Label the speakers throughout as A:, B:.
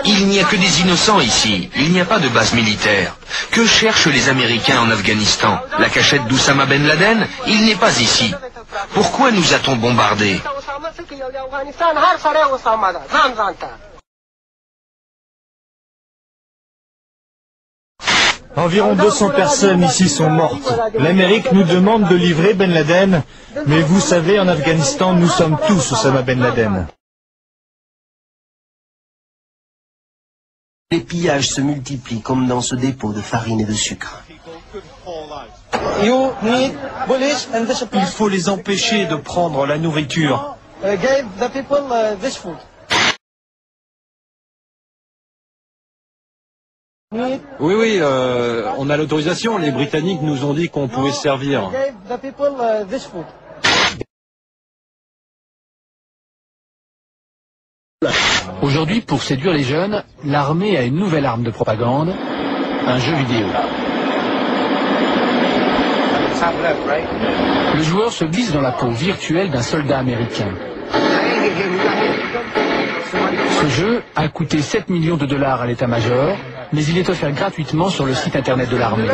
A: Il n'y a que des innocents ici. Il n'y a pas de base militaire. Que cherchent les Américains en Afghanistan? La cachette d'Oussama Ben Laden? Il n'est pas ici. Pourquoi nous a-t-on bombardés?
B: Environ 200 personnes ici sont mortes. L'Amérique nous demande de livrer Ben Laden, mais vous savez, en Afghanistan, nous sommes tous Oussama Ben Laden.
C: Les pillages se multiplient comme dans ce dépôt de farine et de sucre.
B: Il faut les empêcher de prendre la nourriture.
D: Oui, on a l'autorisation. Les Britanniques nous ont dit qu'on pouvait se servir.
E: Aujourd'hui, pour séduire les jeunes, l'armée a une nouvelle arme de propagande, un jeu vidéo. Le joueur se glisse dans la peau virtuelle d'un soldat américain. Ce jeu a coûté 7 millions de dollars à l'état-major, mais il est offert gratuitement sur le site internet de l'armée.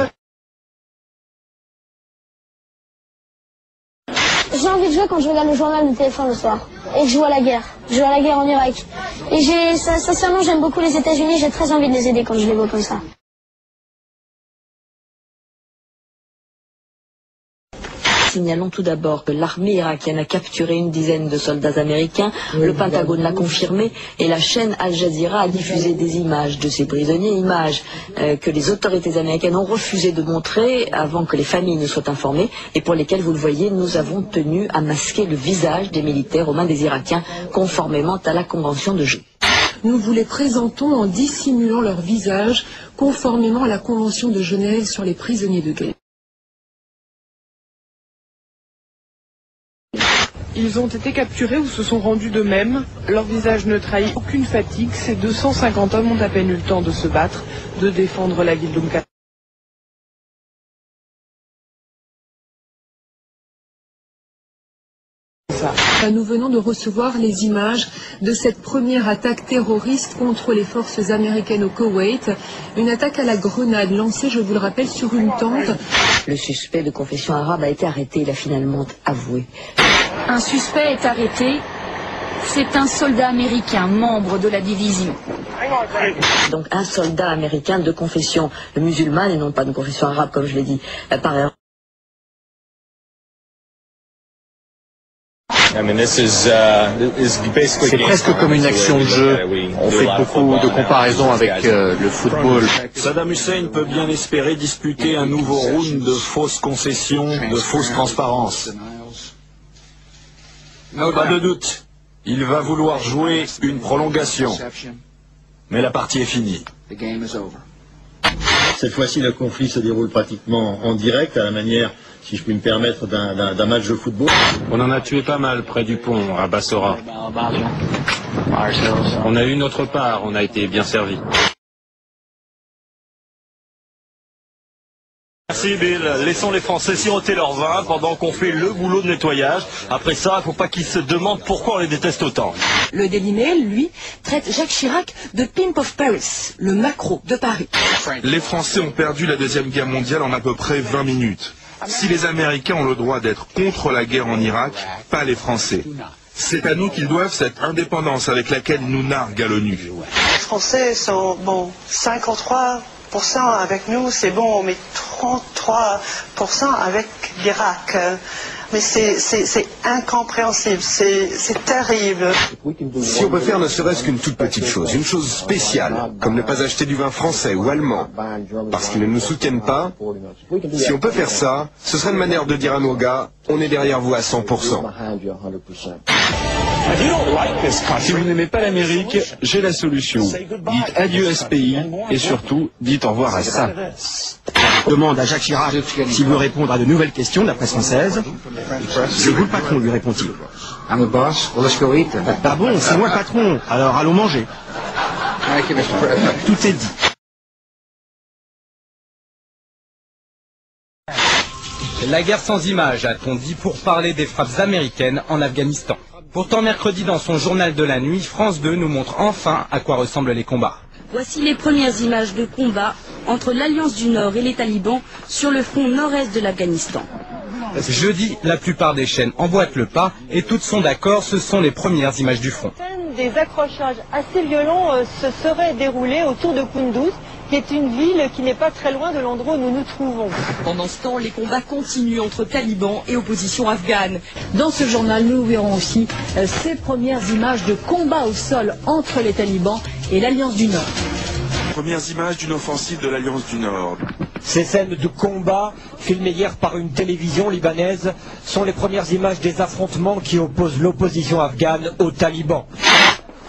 F: J'ai envie de jouer quand je regarde le journal de téléphone le soir. Et que je joue à la guerre. Je joue à la guerre en Irak. Et sincèrement, j'aime beaucoup les États-Unis. J'ai très envie de les aider quand je les vois comme ça.
G: Signalons tout d'abord que l'armée irakienne a capturé une dizaine de soldats américains, le Pentagone l'a confirmé et la chaîne Al Jazeera a diffusé des images de ces prisonniers, images que les autorités américaines ont refusé de montrer avant que les familles ne soient informées et pour lesquelles, vous le voyez, nous avons tenu à masquer le visage des militaires aux mains des Irakiens conformément à la Convention de Genève.
H: Nous vous les présentons en dissimulant leur visage conformément à la Convention de Genève sur les prisonniers de guerre.
I: Ils ont été capturés ou se sont rendus d'eux-mêmes. Leur visage ne trahit aucune fatigue. Ces 250 hommes ont à peine eu le temps de se battre, de défendre la ville d'Umka.
H: Nous venons de recevoir les images de cette première attaque terroriste contre les forces américaines au Koweït. Une attaque à la grenade lancée, je vous le rappelle, sur une tente.
G: Le suspect de confession arabe a été arrêté. Il a finalement avoué.
J: Un suspect est arrêté. C'est un soldat américain, membre de la division.
G: Donc un soldat américain de confession musulmane et non pas de confession arabe, comme je l'ai dit par erreur.
K: C'est presque comme une action de jeu. On fait beaucoup de comparaisons avec le football.
L: Saddam Hussein peut bien espérer disputer un nouveau round de fausses concessions, de fausses transparences. Pas de doute, il va vouloir jouer une prolongation. Mais la partie est finie.
M: Cette fois-ci, le conflit se déroule pratiquement en direct, à la manière, si je puis me permettre, d'un match de football.
D: On en a tué pas mal près du pont, à Bassora. On a eu notre part, on a été bien servis.
L: Merci Bill. Laissons les Français siroter leur vin pendant qu'on fait le boulot de nettoyage. Après ça, il ne faut pas qu'ils se demandent pourquoi on les déteste autant.
N: Le Daily Mail, lui, traite Jacques Chirac de Pimp of Paris, le maquereau de Paris.
O: Les Français ont perdu la Deuxième Guerre mondiale en à peu près 20 minutes. Si les Américains ont le droit d'être contre la guerre en Irak, pas les Français. C'est à nous qu'ils doivent cette indépendance avec laquelle ils nous narguent à l'ONU.
P: Les Français sont, 53% avec nous, c'est bon, mais 33% avec l'Irak. Mais c'est incompréhensible, c'est terrible.
Q: Si on peut faire ne serait-ce qu'une toute petite chose, une chose spéciale, comme ne pas acheter du vin français ou allemand, parce qu'ils ne nous soutiennent pas, si on peut faire ça, ce serait une manière de dire à nos gars, on est derrière vous à 100%.
D: Si vous n'aimez pas l'Amérique, j'ai la solution. Dites adieu à ce pays et surtout, dites au revoir à ça.
R: Demande à Jacques Chirac s'il veut répondre à de nouvelles questions de la presse française. C'est vous le patron, lui répond-il. Ah bon, c'est moi le patron, alors allons manger. Tout est dit.
S: La guerre sans images, a-t-on dit, pour parler des frappes américaines en Afghanistan. Pourtant, mercredi, dans son journal de la nuit, France 2 nous montre enfin à quoi ressemblent les combats.
G: Voici les premières images de combat entre l'Alliance du Nord et les talibans sur le front nord-est de l'Afghanistan.
S: Jeudi, la plupart des chaînes emboîtent le pas et toutes sont d'accord, ce sont les premières images du front.
T: Des accrochages assez violents se seraient déroulés autour de Kunduz, qui est une ville qui n'est pas très loin de l'endroit où nous nous trouvons.
N: Pendant ce temps, les combats continuent entre talibans et opposition afghane.
U: Dans ce journal, nous verrons aussi ces premières images de combat au sol entre les talibans et l'Alliance du Nord.
O: Premières images d'une offensive de l'Alliance du Nord.
V: Ces scènes de combat, filmées hier par une télévision libanaise, sont les premières images des affrontements qui opposent l'opposition afghane aux talibans.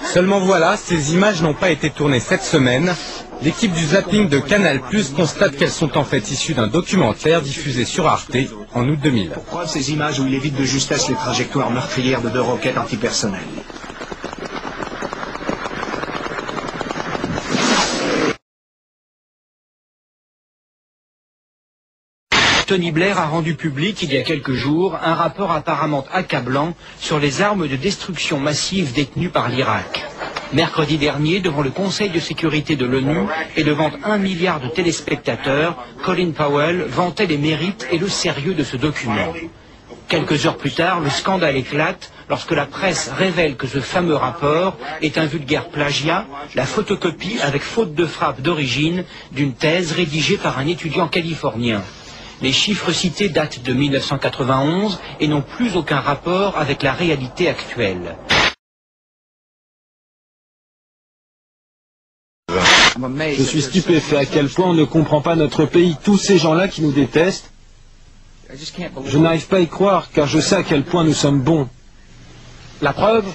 S: Seulement voilà, ces images n'ont pas été tournées cette semaine. L'équipe du zapping de Canal+ constate qu'elles sont en fait issues d'un documentaire diffusé sur Arte en août 2000.
R: Pour preuve, ces images où il évite de justesse les trajectoires meurtrières de 2 roquettes antipersonnelles.
W: Tony Blair a rendu public il y a quelques jours un rapport apparemment accablant sur les armes de destruction massive détenues par l'Irak. Mercredi dernier, devant le Conseil de sécurité de l'ONU et devant 1 milliard de téléspectateurs, Colin Powell vantait les mérites et le sérieux de ce document. Quelques heures plus tard, le scandale éclate lorsque la presse révèle que ce fameux rapport est un vulgaire plagiat, la photocopie avec faute de frappe d'origine d'une thèse rédigée par un étudiant californien. Les chiffres cités datent de 1991 et n'ont plus aucun rapport avec la réalité actuelle.
B: Je suis stupéfait à quel point on ne comprend pas notre pays, tous ces gens-là qui nous détestent. Je n'arrive pas à y croire, car je sais à quel point nous sommes bons. La preuve ?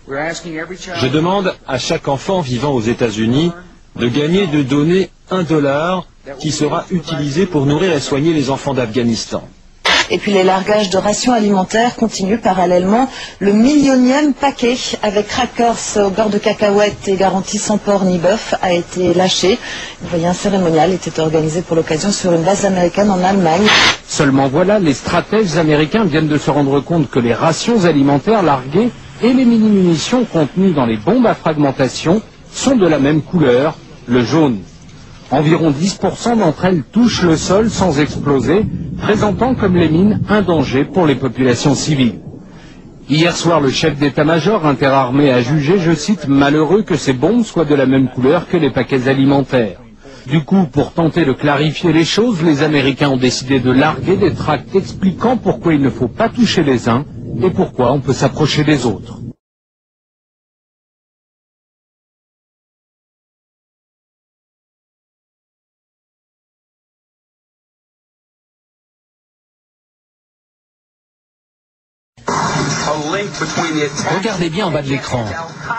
B: Je demande à chaque enfant vivant aux États-Unis de gagner et de donner $1 qui sera utilisé pour nourrir et soigner les enfants d'Afghanistan.
X: Et puis les largages de rations alimentaires continuent parallèlement. Le millionième paquet avec crackers au beurre de cacahuètes et garantie sans porc ni bœuf a été lâché. Vous voyez, un cérémonial était organisé pour l'occasion sur une base américaine en Allemagne.
E: Seulement voilà, les stratèges américains viennent de se rendre compte que les rations alimentaires larguées et les mini-munitions contenues dans les bombes à fragmentation sont de la même couleur, le jaune. Environ 10% d'entre elles touchent le sol sans exploser, présentant comme les mines un danger pour les populations civiles. Hier soir, le chef d'état-major interarmé a jugé, je cite, « malheureux que ces bombes soient de la même couleur que les paquets alimentaires ». Du coup, pour tenter de clarifier les choses, les Américains ont décidé de larguer des tracts expliquant pourquoi il ne faut pas toucher les uns et pourquoi on peut s'approcher des autres.
W: Regardez bien en bas de l'écran.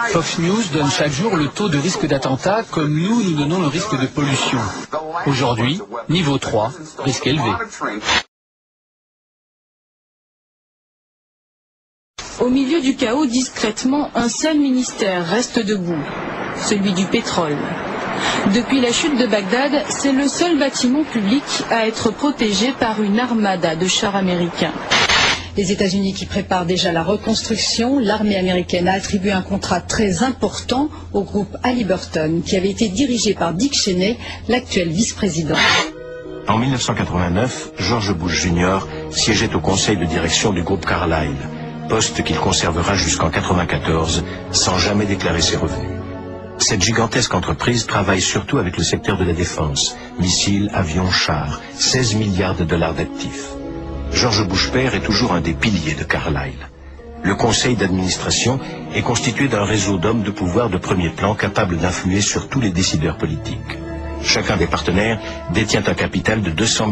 W: Fox News donne chaque jour le taux de risque d'attentat comme nous donnons le risque de pollution. Aujourd'hui, niveau 3, risque élevé.
J: Au milieu du chaos, discrètement, un seul ministère reste debout, celui du pétrole. Depuis la chute de Bagdad, c'est le seul bâtiment public à être protégé par une armada de chars américains.
U: Les États-Unis qui préparent déjà la reconstruction, l'armée américaine a attribué un contrat très important au groupe Halliburton, qui avait été dirigé par Dick Cheney, l'actuel vice-président.
Y: En 1989, George Bush Jr. siégeait au conseil de direction du groupe Carlyle, poste qu'il conservera jusqu'en 1994, sans jamais déclarer ses revenus. Cette gigantesque entreprise travaille surtout avec le secteur de la défense, missiles, avions, chars, 16 milliards de dollars d'actifs. George Bush père est toujours un des piliers de Carlyle. Le conseil d'administration est constitué d'un réseau d'hommes de pouvoir de premier plan capables d'influer sur tous les décideurs politiques. Chacun des partenaires détient un capital de 200